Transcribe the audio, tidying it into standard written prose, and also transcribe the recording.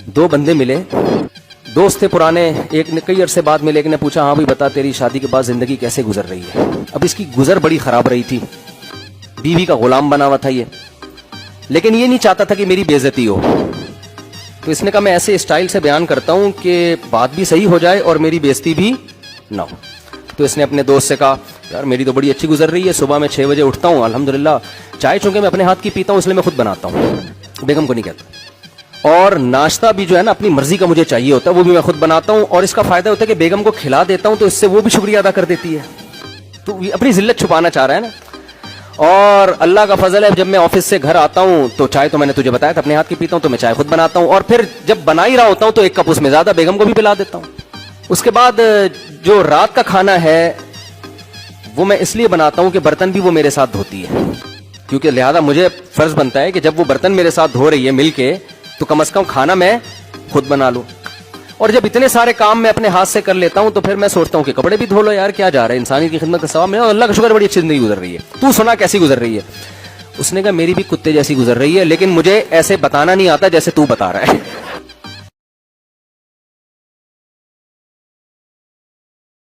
دو بندے ملے, دوست تھے پرانے, ایک نے کئی عرصے بعد ملے, ایک نے پوچھا ہاں بھائی بتا تیری شادی کے بعد زندگی کیسے گزر رہی ہے. اب اس کی گزر بڑی خراب رہی تھی, بیوی کا غلام بنا ہوا تھا یہ, لیکن یہ نہیں چاہتا تھا کہ میری بے عزتی ہو. تو اس نے کہا میں ایسے اسٹائل سے بیان کرتا ہوں کہ بات بھی صحیح ہو جائے اور میری بے عزتی بھی نہ ہو. تو اس نے اپنے دوست سے کہا یار میری تو بڑی اچھی گزر رہی ہے, صبح میں 6 بجے اٹھتا ہوں الحمدللہ, چائے چونکہ میں اپنے ہاتھ کی پیتا ہوں اس لیے میں خود بناتا ہوں, بیگم کو نہیں کہتا, اور ناشتہ بھی جو ہے نا اپنی مرضی کا مجھے چاہیے ہوتا ہے, وہ بھی میں خود بناتا ہوں, اور اس کا فائدہ ہوتا ہے کہ بیگم کو کھلا دیتا ہوں تو اس سے وہ بھی شکریہ ادا کر دیتی ہے. تو اپنی ذلت چھپانا چاہ رہا ہے نا. اور اللہ کا فضل ہے جب میں آفس سے گھر آتا ہوں تو چائے تو میں نے تجھے بتایا تھا اپنے ہاتھ کی پیتا ہوں, تو میں چائے خود بناتا ہوں, اور پھر جب بنا ہی رہا ہوتا ہوں تو 1 کپ اس میں زیادہ بیگم کو بھی پلا دیتا ہوں. اس کے بعد جو رات کا کھانا ہے وہ میں اس لیے بناتا ہوں کہ برتن بھی وہ میرے ساتھ دھوتی ہے, کیونکہ لہذا مجھے فرض بنتا ہے کہ جب وہ برتن میرے ساتھ دھو رہی ہے مل کے تو کم از کم کھانا میں خود بنا لوں. اور جب اتنے سارے کام میں اپنے ہاتھ سے کر لیتا ہوں تو پھر میں سوچتا ہوں کہ کپڑے بھی دھو لو یار, کیا جا رہا ہے, انسانی کی خدمت کا ثواب میں, اللہ کا شکر بڑی اچھی زندگی گزر رہی ہے, تو سنا کیسی گزر رہی ہے. اس نے کہا میری بھی کتے جیسی گزر رہی ہے, لیکن مجھے ایسے بتانا نہیں آتا جیسے تو بتا رہا ہے.